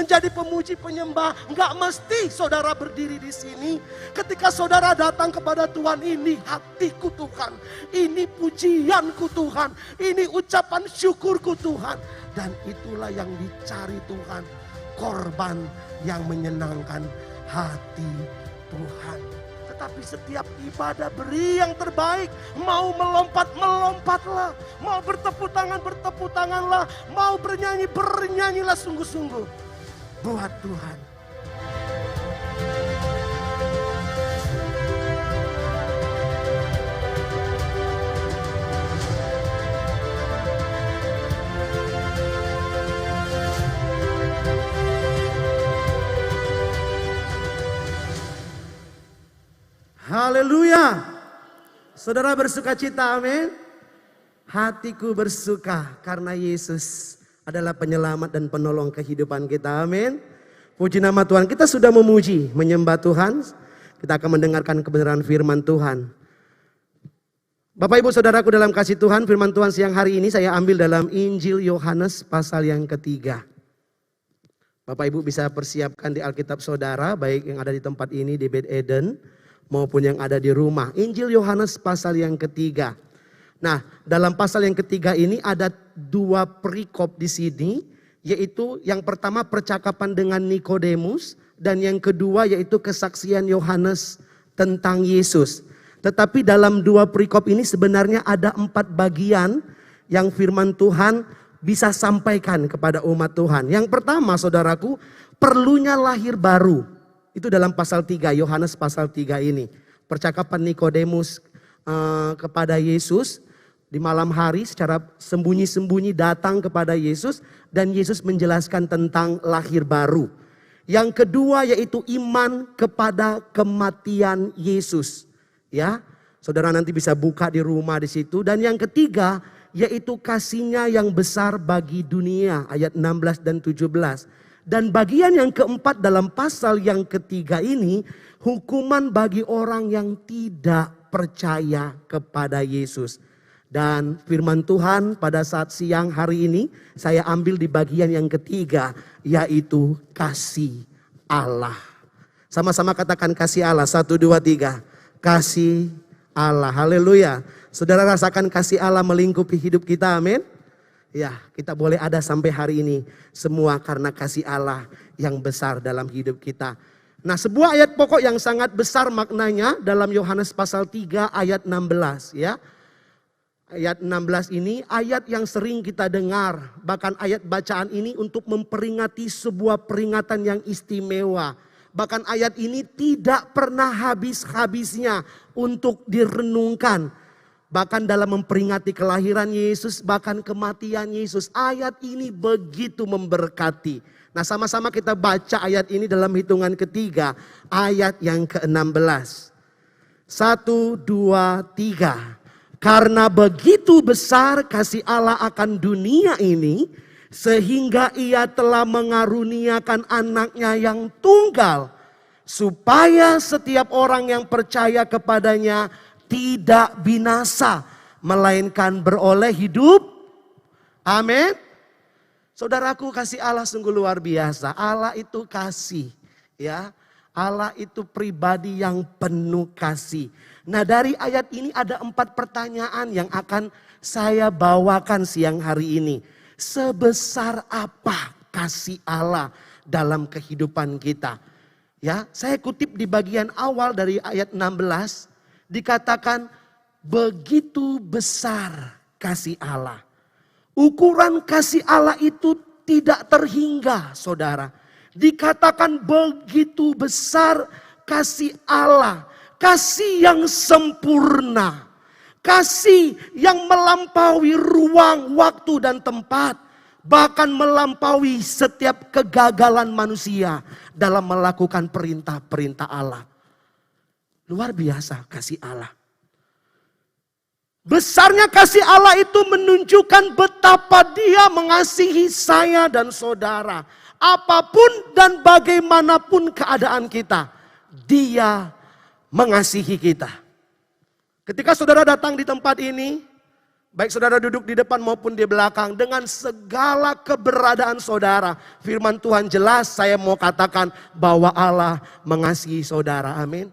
menjadi pemuji penyembah, nggak mesti saudara berdiri di sini. Ketika saudara datang kepada Tuhan, ini hatiku Tuhan, ini pujianku Tuhan, ini ucapan syukurku Tuhan. Dan itulah yang dicari Tuhan, korban yang menyenangkan hati Tuhan. Tetapi setiap ibadah beri yang terbaik. Mau melompat, melompatlah. Mau bertepuk tangan, bertepuk tanganlah. Mau bernyanyi, bernyanyilah sungguh-sungguh buat Tuhan. Haleluya. Saudara bersuka cita, amin. Hatiku bersuka karena Yesus adalah penyelamat dan penolong kehidupan kita, amin. Puji nama Tuhan. Kita sudah memuji, menyembah Tuhan. Kita akan mendengarkan kebenaran firman Tuhan. Bapak Ibu Saudaraku dalam kasih Tuhan, firman Tuhan siang hari ini saya ambil dalam Injil Yohanes pasal yang ketiga. Bapak Ibu bisa persiapkan di Alkitab saudara, baik yang ada di tempat ini di Beth Eden maupun yang ada di rumah. Injil Yohanes pasal yang ketiga. Nah, dalam pasal yang ketiga ini ada dua perikop di sini, yaitu yang pertama percakapan dengan Nikodemus dan yang kedua yaitu kesaksian Yohanes tentang Yesus. Tetapi dalam dua perikop ini sebenarnya ada 4 bagian yang firman Tuhan bisa sampaikan kepada umat Tuhan. Yang pertama saudaraku, perlunya lahir baru. Itu dalam pasal 3, Yohanes pasal 3 ini. Percakapan Nikodemus kepada Yesus di malam hari secara sembunyi-sembunyi datang kepada Yesus. Dan Yesus menjelaskan tentang lahir baru. Yang kedua yaitu iman kepada kematian Yesus. Ya, saudara nanti bisa buka di rumah di situ. Dan yang ketiga yaitu kasihnya yang besar bagi dunia. Ayat 16 dan 17. Dan bagian yang keempat dalam pasal yang ketiga ini, hukuman bagi orang yang tidak percaya kepada Yesus. Dan firman Tuhan pada saat siang hari ini saya ambil di bagian yang ketiga, yaitu kasih Allah. Sama-sama katakan kasih Allah, 1, 2, 3. Kasih Allah, haleluya. Saudara rasakan kasih Allah melingkupi hidup kita, amin. Ya, kita boleh ada sampai hari ini semua karena kasih Allah yang besar dalam hidup kita. Nah, sebuah ayat pokok yang sangat besar maknanya dalam Yohanes pasal 3 ayat 16 ya. Ayat 16 ini ayat yang sering kita dengar, bahkan ayat bacaan ini untuk memperingati sebuah peringatan yang istimewa. Bahkan ayat ini tidak pernah habis-habisnya untuk direnungkan. Bahkan dalam memperingati kelahiran Yesus, bahkan kematian Yesus. Ayat ini begitu memberkati. Nah, sama-sama kita baca ayat ini dalam hitungan ketiga. Ayat yang ke-16. 1, 2, 3. Karena begitu besar kasih Allah akan dunia ini, sehingga ia telah mengaruniakan anaknya yang tunggal. Supaya setiap orang yang percaya kepadanya tidak binasa, melainkan beroleh hidup. Amin. Saudaraku, kasih Allah sungguh luar biasa. Allah itu kasih, ya. Allah itu pribadi yang penuh kasih. Nah, dari ayat ini ada 4 pertanyaan yang akan saya bawakan siang hari ini. Sebesar apa kasih Allah dalam kehidupan kita? Ya, saya kutip di bagian awal dari ayat 16. Dikatakan begitu besar kasih Allah. Ukuran kasih Allah itu tidak terhingga, saudara. Dikatakan begitu besar kasih Allah. Kasih yang sempurna. Kasih yang melampaui ruang, waktu dan tempat. Bahkan melampaui setiap kegagalan manusia dalam melakukan perintah-perintah Allah. Luar biasa kasih Allah. Besarnya kasih Allah itu menunjukkan betapa Dia mengasihi saya dan saudara. Apapun dan bagaimanapun keadaan kita, Dia mengasihi kita. Ketika saudara datang di tempat ini, Baik saudara duduk di depan maupun di belakang, dengan segala keberadaan saudara, firman Tuhan jelas saya mau katakan bahwa Allah mengasihi saudara. Amin.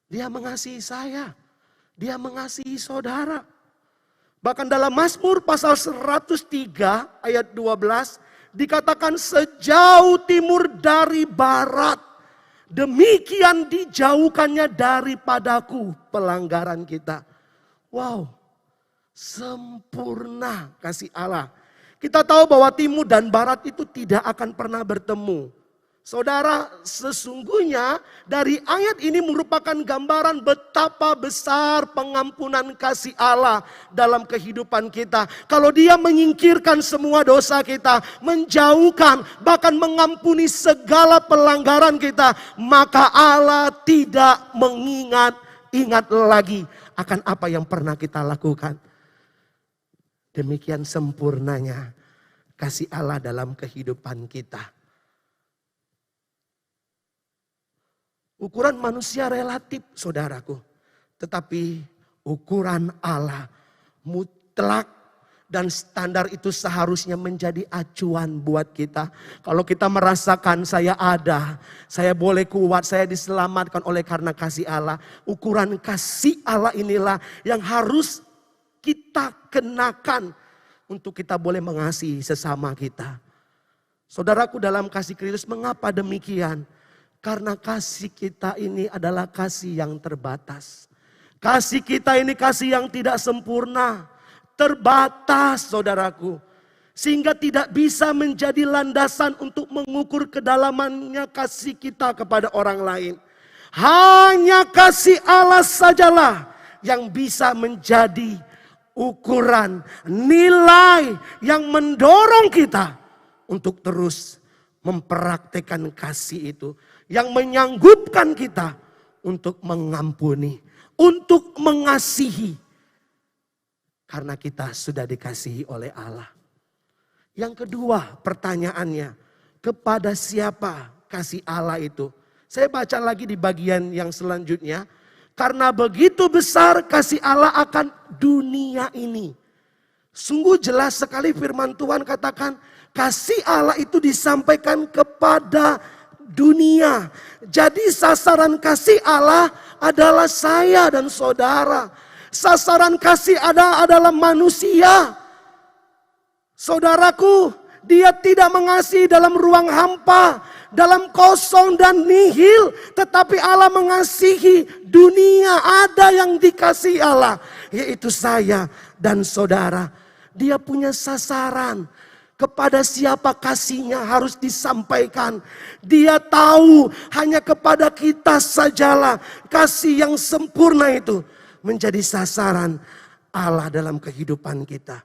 Dia mengasihi saya. Dia mengasihi saudara. Bahkan dalam Mazmur pasal 103 ayat 12 dikatakan sejauh timur dari barat, demikian dijauhkannya daripadaku pelanggaran kita. Wow, sempurna kasih Allah. Kita tahu bahwa timur dan barat itu tidak akan pernah bertemu. Saudara, sesungguhnya dari ayat ini merupakan gambaran betapa besar pengampunan kasih Allah dalam kehidupan kita. Kalau Dia menyingkirkan semua dosa kita, menjauhkan, bahkan mengampuni segala pelanggaran kita, maka Allah tidak ingat lagi akan apa yang pernah kita lakukan. Demikian sempurnanya kasih Allah dalam kehidupan kita. Ukuran manusia relatif saudaraku. Tetapi ukuran Allah mutlak dan standar itu seharusnya menjadi acuan buat kita. Kalau kita merasakan saya ada, saya boleh kuat, saya diselamatkan oleh karena kasih Allah. Ukuran kasih Allah inilah yang harus kita kenakan untuk kita boleh mengasihi sesama kita. Saudaraku dalam kasih Kristus, mengapa demikian? Karena kasih kita ini adalah kasih yang terbatas. Kasih kita ini kasih yang tidak sempurna. Terbatas saudaraku. Sehingga tidak bisa menjadi landasan untuk mengukur kedalamannya kasih kita kepada orang lain. Hanya kasih Allah sajalah yang bisa menjadi ukuran, nilai yang mendorong kita untuk terus mempraktekkan kasih itu. Yang menyanggupkan kita untuk mengampuni, untuk mengasihi. Karena kita sudah dikasihi oleh Allah. Yang kedua pertanyaannya, kepada siapa kasih Allah itu? Saya baca lagi di bagian yang selanjutnya. Karena begitu besar kasih Allah akan dunia ini. Sungguh jelas sekali firman Tuhan katakan, kasih Allah itu disampaikan kepada dunia. Jadi sasaran kasih Allah adalah saya dan saudara. Sasaran kasih Allah adalah manusia. Saudaraku, Dia tidak mengasihi dalam ruang hampa, dalam kosong dan nihil. Tetapi Allah mengasihi dunia. Ada yang dikasihi Allah, yaitu saya dan saudara. Dia punya sasaran. Kepada siapa kasihnya harus disampaikan. Dia tahu hanya kepada kita sajalah kasih yang sempurna itu menjadi sasaran Allah dalam kehidupan kita.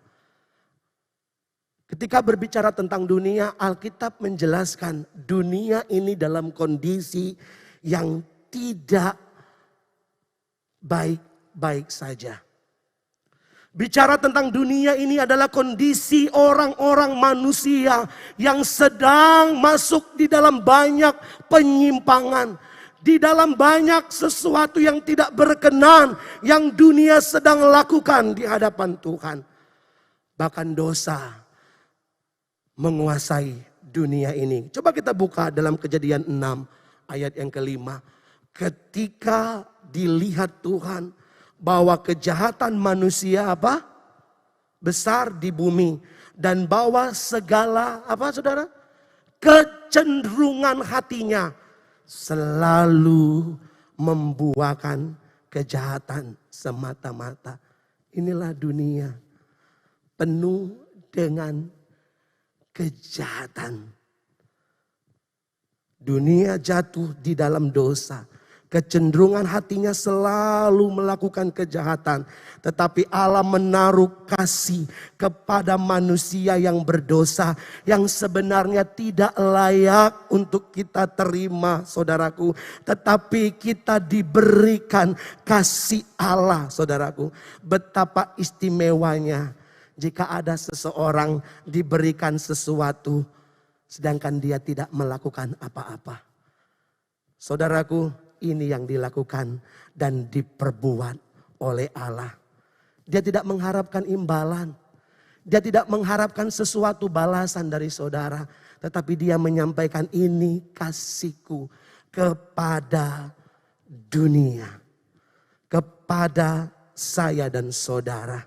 Ketika berbicara tentang dunia, Alkitab menjelaskan dunia ini dalam kondisi yang tidak baik-baik saja. Bicara tentang dunia ini adalah kondisi orang-orang manusia yang sedang masuk di dalam banyak penyimpangan. Di dalam banyak sesuatu yang tidak berkenan yang dunia sedang lakukan di hadapan Tuhan. Bahkan dosa menguasai dunia ini. Coba kita buka dalam Kejadian 6 ayat yang kelima. Ketika dilihat Tuhan bahwa kejahatan manusia besar di bumi. Dan bahwa segala saudara? Kecenderungan hatinya selalu membuahkan kejahatan semata-mata. Inilah dunia penuh dengan kejahatan. Dunia jatuh di dalam dosa. Kecenderungan hatinya selalu melakukan kejahatan. Tetapi Allah menaruh kasih kepada manusia yang berdosa. Yang sebenarnya tidak layak untuk kita terima saudaraku. Tetapi kita diberikan kasih Allah saudaraku. Betapa istimewanya jika ada seseorang diberikan sesuatu. Sedangkan dia tidak melakukan apa-apa. Saudaraku, ini yang dilakukan dan diperbuat oleh Allah. Dia tidak mengharapkan imbalan. Dia tidak mengharapkan sesuatu balasan dari saudara. Tetapi dia menyampaikan, ini kasihku kepada dunia. Kepada saya dan saudara.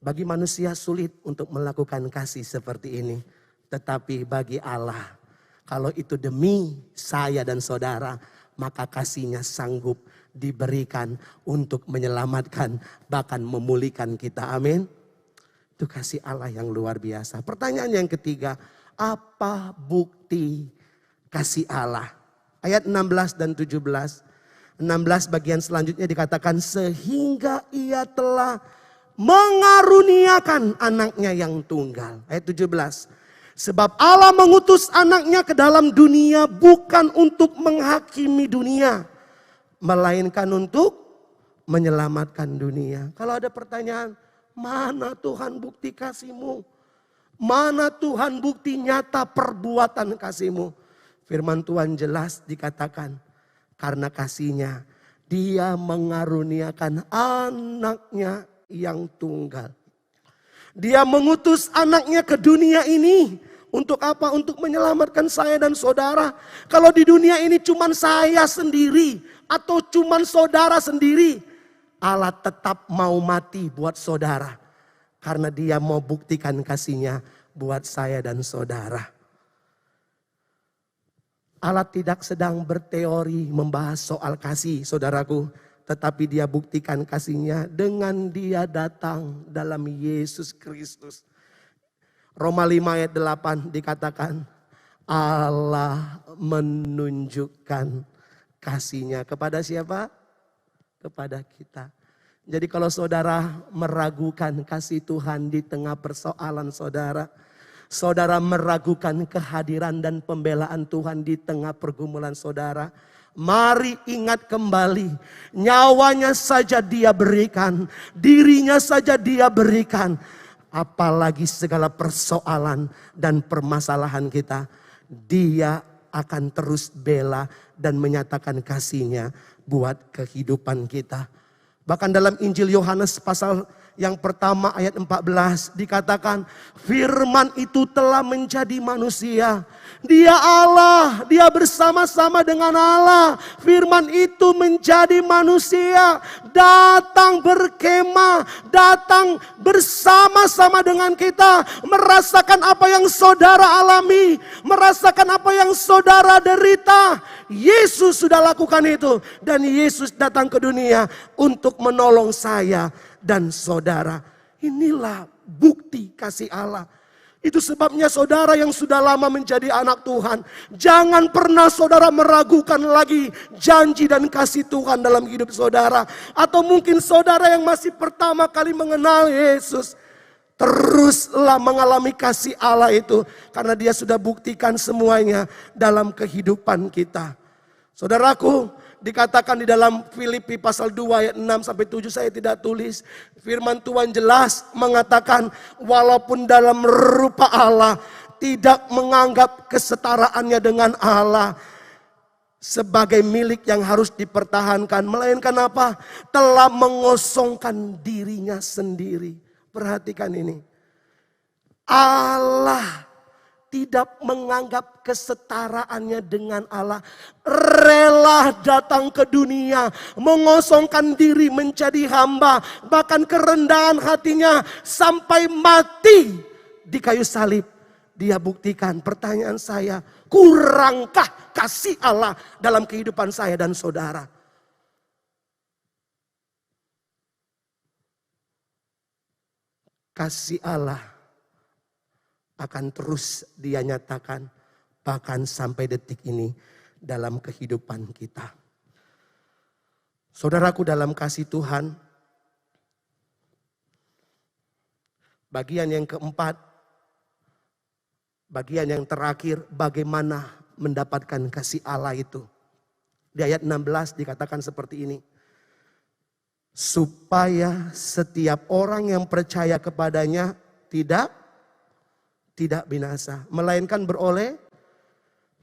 Bagi manusia sulit untuk melakukan kasih seperti ini. Tetapi bagi Allah, kalau itu demi saya dan saudara, maka kasihnya sanggup diberikan untuk menyelamatkan, bahkan memulihkan kita. Amin. Itu kasih Allah yang luar biasa. Pertanyaan yang ketiga, apa bukti kasih Allah? Ayat 16 dan 17. 16 bagian selanjutnya dikatakan, sehingga ia telah mengaruniakan anaknya yang tunggal. Ayat 17. Sebab Allah mengutus anaknya ke dalam dunia bukan untuk menghakimi dunia, melainkan untuk menyelamatkan dunia. Kalau ada pertanyaan, mana Tuhan bukti kasih-Mu? Mana Tuhan bukti nyata perbuatan kasih-Mu? Firman Tuhan jelas dikatakan, karena kasih-Nya Dia mengaruniakan anaknya yang tunggal. Dia mengutus anaknya ke dunia ini. Untuk apa? Untuk menyelamatkan saya dan saudara. Kalau di dunia ini cuman saya sendiri atau cuman saudara sendiri, Allah tetap mau mati buat saudara. Karena dia mau buktikan kasihnya buat saya dan saudara. Allah tidak sedang berteori membahas soal kasih, saudaraku. Tetapi dia buktikan kasihnya dengan dia datang dalam Yesus Kristus. Roma 5 ayat 8 dikatakan, Allah menunjukkan kasihnya kepada siapa? Kepada kita. Jadi kalau saudara meragukan kasih Tuhan di tengah persoalan saudara, saudara meragukan kehadiran dan pembelaan Tuhan di tengah pergumulan saudara, mari ingat kembali, nyawanya saja dia berikan, dirinya saja dia berikan. Apalagi segala persoalan dan permasalahan kita, dia akan terus bela dan menyatakan kasihnya buat kehidupan kita. Bahkan dalam Injil Yohanes pasal yang pertama ayat 14 dikatakan, firman itu telah menjadi manusia. Dia Allah, dia bersama-sama dengan Allah. Firman itu menjadi manusia, datang berkemah, datang bersama-sama dengan kita. Merasakan apa yang saudara alami, merasakan apa yang saudara derita. Yesus sudah lakukan itu. Dan Yesus datang ke dunia untuk menolong saya dan saudara. Inilah bukti kasih Allah. Itu sebabnya saudara yang sudah lama menjadi anak Tuhan, jangan pernah saudara meragukan lagi janji dan kasih Tuhan dalam hidup saudara. Atau mungkin saudara yang masih pertama kali mengenal Yesus, teruslah mengalami kasih Allah itu, karena dia sudah buktikan semuanya dalam kehidupan kita. Saudaraku, dikatakan di dalam Filipi pasal 2 ayat 6 sampai 7, saya tidak tulis. Firman Tuhan jelas mengatakan, walaupun dalam rupa Allah, tidak menganggap kesetaraannya dengan Allah sebagai milik yang harus dipertahankan. Melainkan apa? Telah mengosongkan dirinya sendiri. Perhatikan ini. Allah tidak menganggap kesetaraannya dengan Allah. Rela datang ke dunia. Mengosongkan diri menjadi hamba. Bahkan kerendahan hatinya sampai mati di kayu salib. Dia buktikan. Pertanyaan saya, kurangkah kasih Allah dalam kehidupan saya dan saudara? Kasih Allah akan terus dia nyatakan bahkan sampai detik ini dalam kehidupan kita. Saudaraku, dalam kasih Tuhan, bagian yang keempat, bagian yang terakhir, bagaimana mendapatkan kasih Allah itu. Di ayat 16 dikatakan seperti ini. Supaya setiap orang yang percaya kepadanya tidak binasa, melainkan beroleh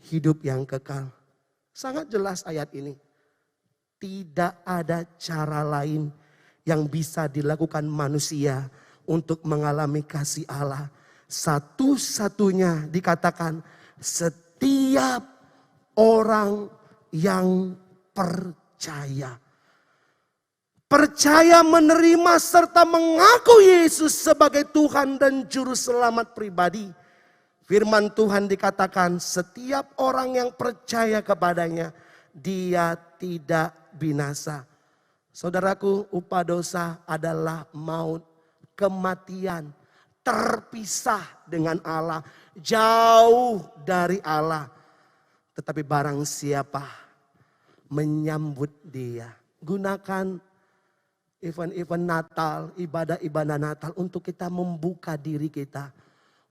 hidup yang kekal. Sangat jelas ayat ini. Tidak ada cara lain yang bisa dilakukan manusia untuk mengalami kasih Allah. Satu-satunya dikatakan setiap orang yang percaya. Percaya menerima serta mengaku Yesus sebagai Tuhan dan Juru Selamat pribadi. Firman Tuhan dikatakan setiap orang yang percaya kepadanya, dia tidak binasa. Saudaraku, upah dosa adalah maut, kematian, terpisah dengan Allah, jauh dari Allah. Tetapi barang siapa menyambut dia, gunakan event-event Natal, ibadah-ibadah Natal untuk kita membuka diri kita.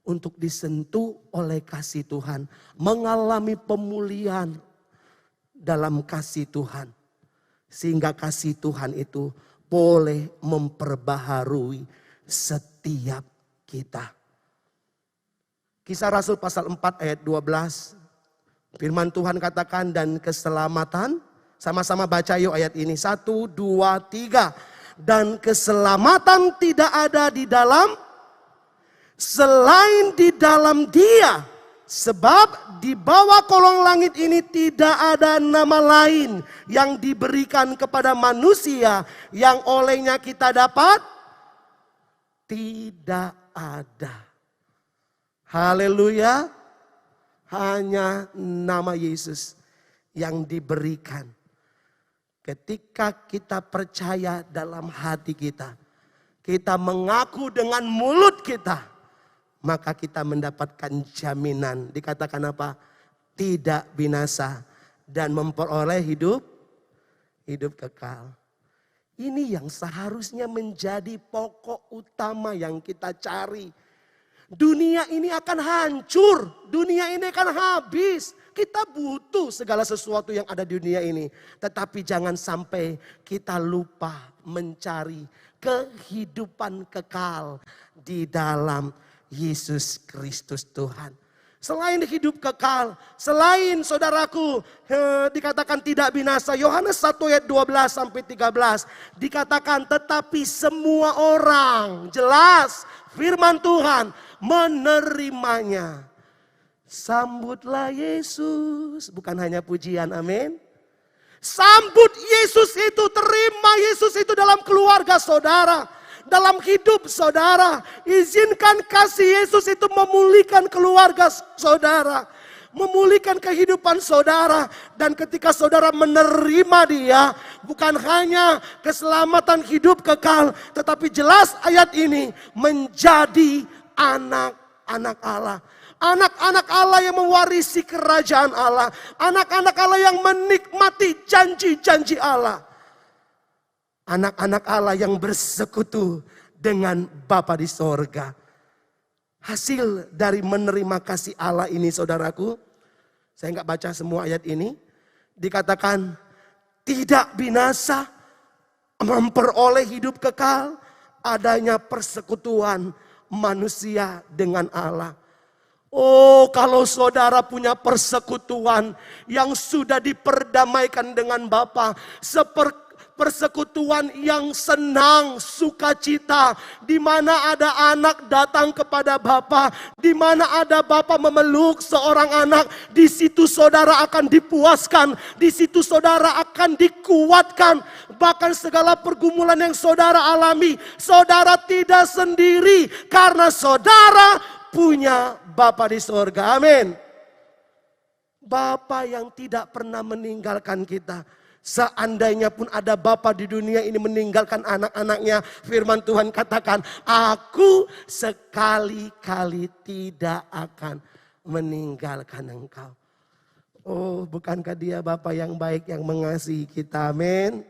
Untuk disentuh oleh kasih Tuhan. Mengalami pemulihan dalam kasih Tuhan. Sehingga kasih Tuhan itu boleh memperbaharui setiap kita. Kisah Rasul pasal 4 ayat 12. Firman Tuhan katakan dan keselamatan. Sama-sama baca yuk ayat ini. 1, 2, 3. Dan keselamatan tidak ada di dalam selain di dalam Dia. Sebab di bawah kolong langit ini tidak ada nama lain yang diberikan kepada manusia yang olehnya kita dapat. Tidak ada. Haleluya. Hanya nama Yesus yang diberikan. Ketika kita percaya dalam hati kita. Kita mengaku dengan mulut kita. Maka kita mendapatkan jaminan. Dikatakan apa? Tidak binasa. Dan memperoleh hidup kekal. Ini yang seharusnya menjadi pokok utama yang kita cari. Dunia ini akan hancur. Dunia ini akan habis. Kita butuh segala sesuatu yang ada di dunia ini. Tetapi jangan sampai kita lupa mencari kehidupan kekal di dalam Yesus Kristus Tuhan. Selain hidup kekal, selain saudaraku dikatakan tidak binasa. Yohanes 1 ayat 12 sampai 13 dikatakan tetapi semua orang, jelas firman Tuhan, menerimanya. Sambutlah Yesus, bukan hanya pujian, amin. Sambut Yesus itu, terima Yesus itu dalam keluarga saudara. Dalam hidup saudara, izinkan kasih Yesus itu memulihkan keluarga saudara. Memulihkan kehidupan saudara. Dan ketika saudara menerima dia, bukan hanya keselamatan hidup kekal. Tetapi jelas ayat ini menjadi anak-anak Allah. Anak-anak Allah yang mewarisi kerajaan Allah. Anak-anak Allah yang menikmati janji-janji Allah. Anak-anak Allah yang bersekutu dengan Bapa di sorga. Hasil dari menerima kasih Allah ini saudaraku. Saya enggak baca semua ayat ini. Dikatakan tidak binasa, memperoleh hidup kekal. Adanya persekutuan manusia dengan Allah. Oh, kalau saudara punya persekutuan yang sudah diperdamaikan dengan Bapa, persekutuan yang senang, sukacita, di mana ada anak datang kepada Bapa, di mana ada Bapa memeluk seorang anak, di situ saudara akan dipuaskan, di situ saudara akan dikuatkan, bahkan segala pergumulan yang saudara alami, saudara tidak sendiri karena saudara punya Bapa di surga. Amin. Bapa yang tidak pernah meninggalkan kita. Seandainya pun ada bapa di dunia ini meninggalkan anak-anaknya, firman Tuhan katakan, aku sekali-kali tidak akan meninggalkan engkau. Oh, bukankah dia Bapa yang baik yang mengasihi kita, amin.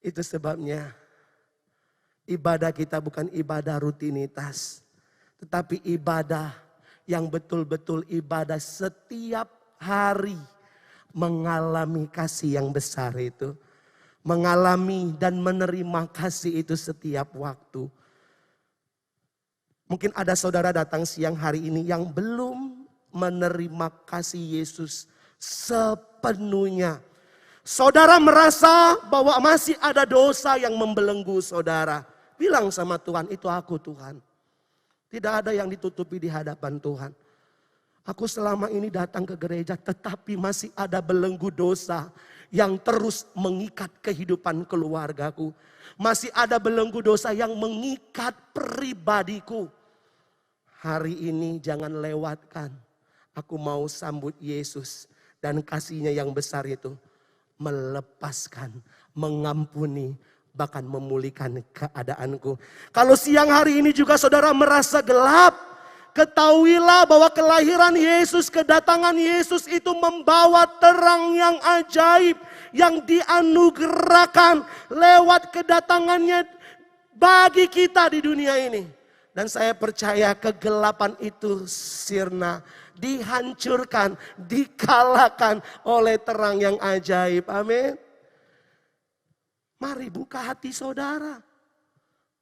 Itu sebabnya ibadah kita bukan ibadah rutinitas, tetapi ibadah yang betul-betul ibadah setiap hari. Mengalami kasih yang besar itu. Mengalami dan menerima kasih itu setiap waktu. Mungkin ada saudara datang siang hari ini yang belum menerima kasih Yesus sepenuhnya. Saudara merasa bahwa masih ada dosa yang membelenggu saudara. Bilang sama Tuhan, itu aku Tuhan. Tidak ada yang ditutupi di hadapan Tuhan. Aku selama ini datang ke gereja tetapi masih ada belenggu dosa yang terus mengikat kehidupan keluargaku. Masih ada belenggu dosa yang mengikat pribadiku. Hari ini jangan lewatkan. Aku mau sambut Yesus dan kasih-Nya yang besar itu. Melepaskan, mengampuni, bahkan memulihkan keadaanku. Kalau siang hari ini juga saudara merasa gelap, ketahuilah bahwa kelahiran Yesus, kedatangan Yesus itu membawa terang yang ajaib. Yang dianugerahkan lewat kedatangannya bagi kita di dunia ini. Dan saya percaya kegelapan itu sirna, dihancurkan, dikalahkan oleh terang yang ajaib. Amin. Mari buka hati saudara.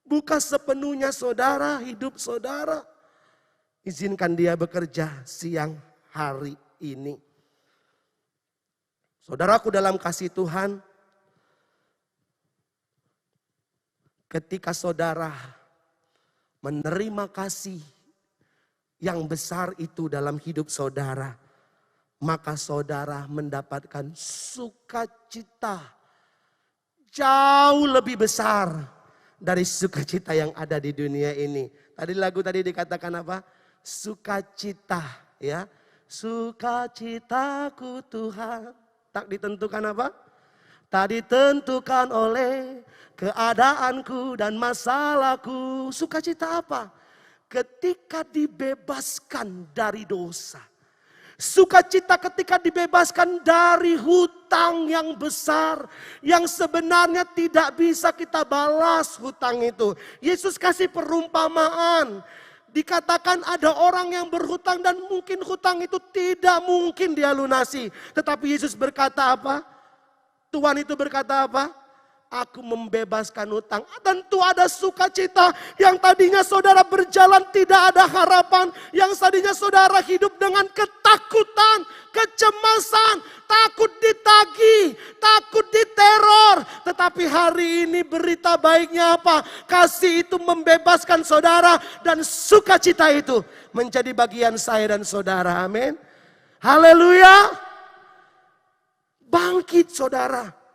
Buka sepenuhnya saudara, hidup saudara. Izinkan Dia bekerja siang hari ini. Saudaraku dalam kasih Tuhan, ketika saudara menerima kasih yang besar itu dalam hidup saudara, maka saudara mendapatkan sukacita jauh lebih besar dari sukacita yang ada di dunia ini. Tadi lagu tadi dikatakan apa? Sukacita, ya. Sukacitaku Tuhan. Tak ditentukan apa? Tak ditentukan oleh keadaanku dan masalahku. Sukacita apa? Ketika dibebaskan dari dosa. Sukacita ketika dibebaskan dari hutang yang besar. Yang sebenarnya tidak bisa kita balas hutang itu. Yesus kasih perumpamaan. Dikatakan ada orang yang berhutang dan mungkin hutang itu tidak mungkin dia lunasi. Tetapi Yesus berkata apa? Tuhan itu berkata apa? Aku membebaskan hutang. Tentu ada sukacita yang tadinya saudara berjalan tidak ada harapan. Yang tadinya saudara hidup dengan ketakutan, kecemasan, takut ditagih, takut diteror. Tetapi hari ini berita baiknya apa? Kasih itu membebaskan saudara dan sukacita itu menjadi bagian saya dan saudara. Amin. Haleluya. Bangkit saudara.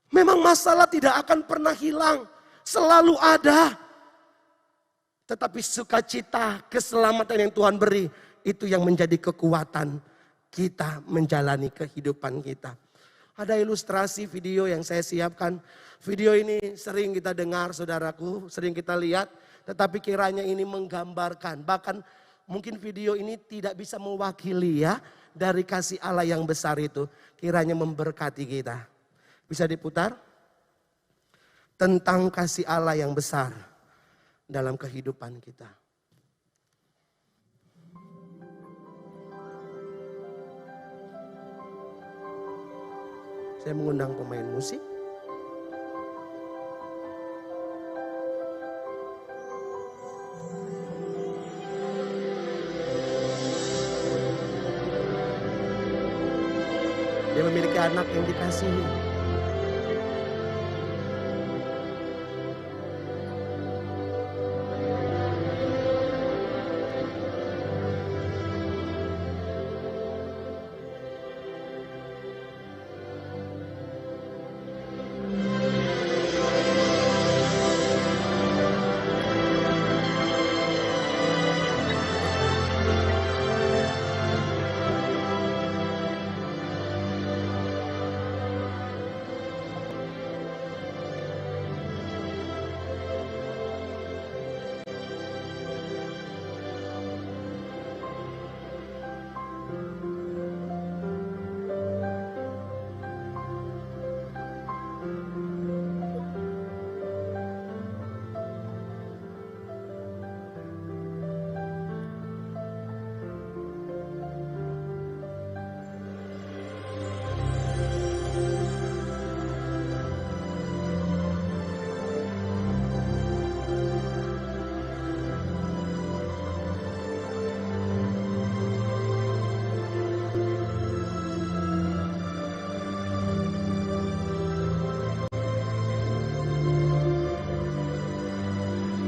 Memang masalah tidak akan pernah hilang. Selalu ada. Tetapi sukacita, keselamatan yang Tuhan beri. Itu yang menjadi kekuatan kita menjalani kehidupan kita. Ada ilustrasi video yang saya siapkan. Video ini sering kita dengar saudaraku, sering kita lihat. Tetapi kiranya ini menggambarkan. Bahkan mungkin video ini tidak bisa mewakili ya. Dari kasih Allah yang besar itu. Kiranya memberkati kita. Bisa diputar? Tentang kasih Allah yang besar dalam kehidupan kita. Saya mengundang pemain musik. Dia memiliki anak yang dikasihi.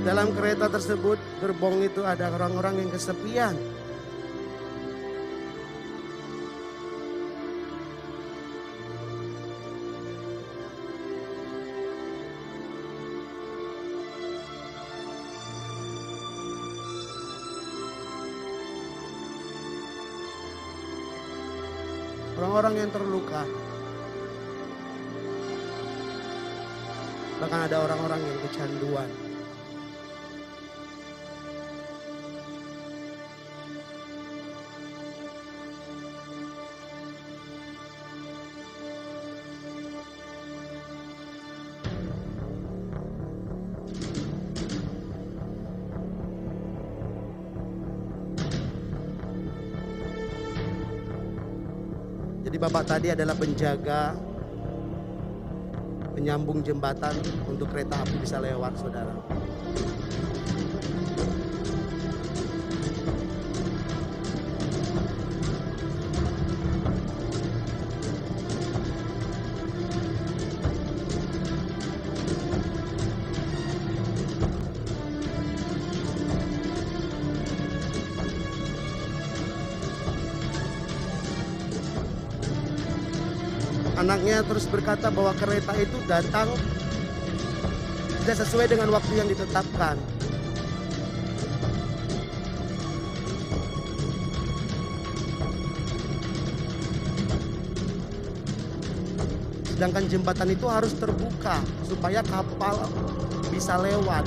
Dalam kereta tersebut, gerbong itu ada orang-orang yang kesepian. Orang-orang yang terluka. Bahkan ada orang-orang yang kecanduan. Jadi Bapak tadi adalah penjaga, penyambung jembatan untuk kereta api bisa lewat, saudara. Anaknya terus berkata bahwa kereta itu datang tidak sesuai dengan waktu yang ditetapkan. Sedangkan jembatan itu harus terbuka supaya kapal bisa lewat.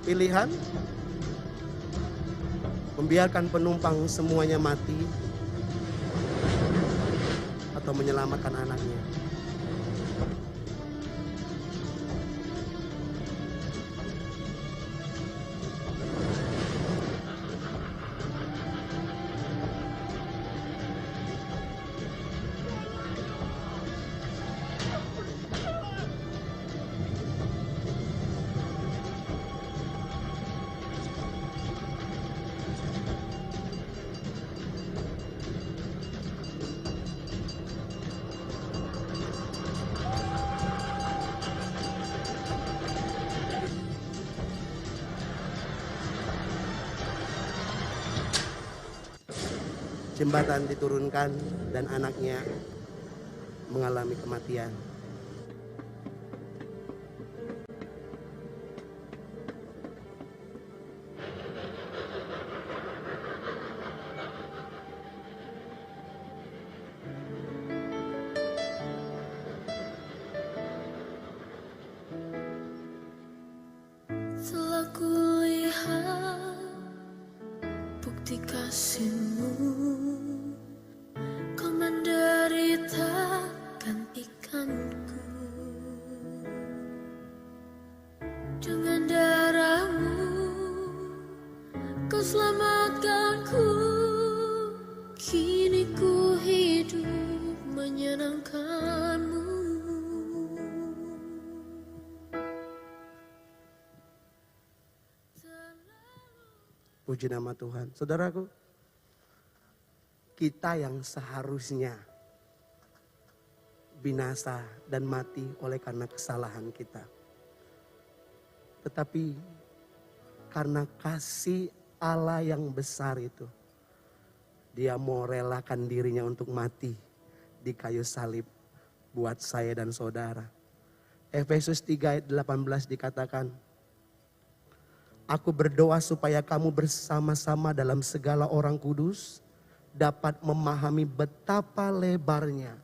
Pilihan membiarkan penumpang semuanya mati atau menyelamatkan anaknya. Jembatan diturunkan dan anaknya mengalami kematian. Telah kulihat bukti kasih-Mu, Kau menderitakan ikanku. Dengan darah-Mu Kau selamatkanku. Kini ku hidup menyenangkan-Mu. Puji nama Tuhan. Saudaraku, kita yang seharusnya binasa dan mati oleh karena kesalahan kita. Tetapi karena kasih Allah yang besar itu, Dia mau relakan dirinya untuk mati di kayu salib buat saya dan saudara. Efesus 3 ayat 18 dikatakan, Aku berdoa supaya kamu bersama-sama dalam segala orang kudus dapat memahami betapa lebarnya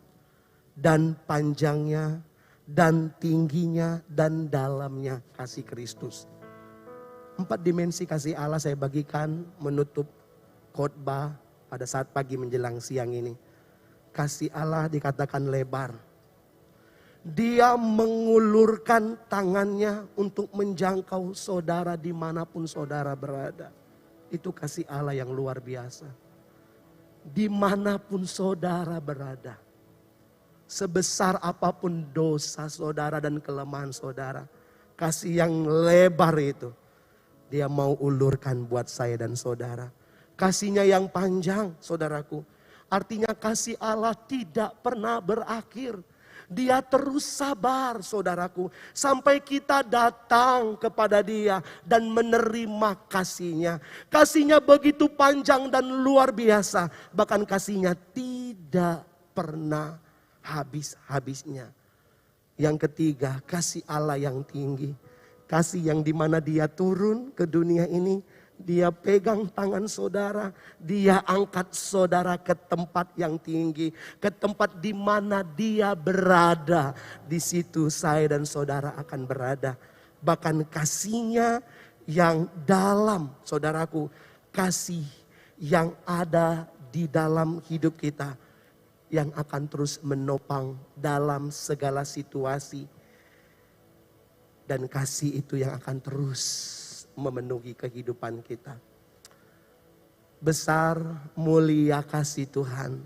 dan panjangnya dan tingginya dan dalamnya kasih Kristus. 4 dimensi kasih Allah saya bagikan menutup khotbah pada saat pagi menjelang siang ini. Kasih Allah dikatakan lebar. Dia mengulurkan tangannya untuk menjangkau saudara dimanapun saudara berada. Itu kasih Allah yang luar biasa. Dimanapun saudara berada. Sebesar apapun dosa saudara dan kelemahan saudara. Kasih yang lebar itu. Dia mau ulurkan buat saya dan saudara. Kasihnya yang panjang saudaraku. Artinya kasih Allah tidak pernah berakhir. Dia terus sabar saudaraku. Sampai kita datang kepada dia dan menerima kasihnya. Kasihnya begitu panjang dan luar biasa. Bahkan kasihnya tidak pernah habis-habisnya. Yang ketiga, kasih Allah yang tinggi. Kasih yang dimana dia turun ke dunia ini. Dia pegang tangan saudara, dia angkat saudara ke tempat yang tinggi, ke tempat di mana dia berada. Di situ saya dan saudara akan berada. Bahkan kasihnya yang dalam, saudaraku, kasih yang ada di dalam hidup kita, yang akan terus menopang dalam segala situasi. Dan kasih itu yang akan terus memenuhi kehidupan kita. Besar mulia kasih Tuhan.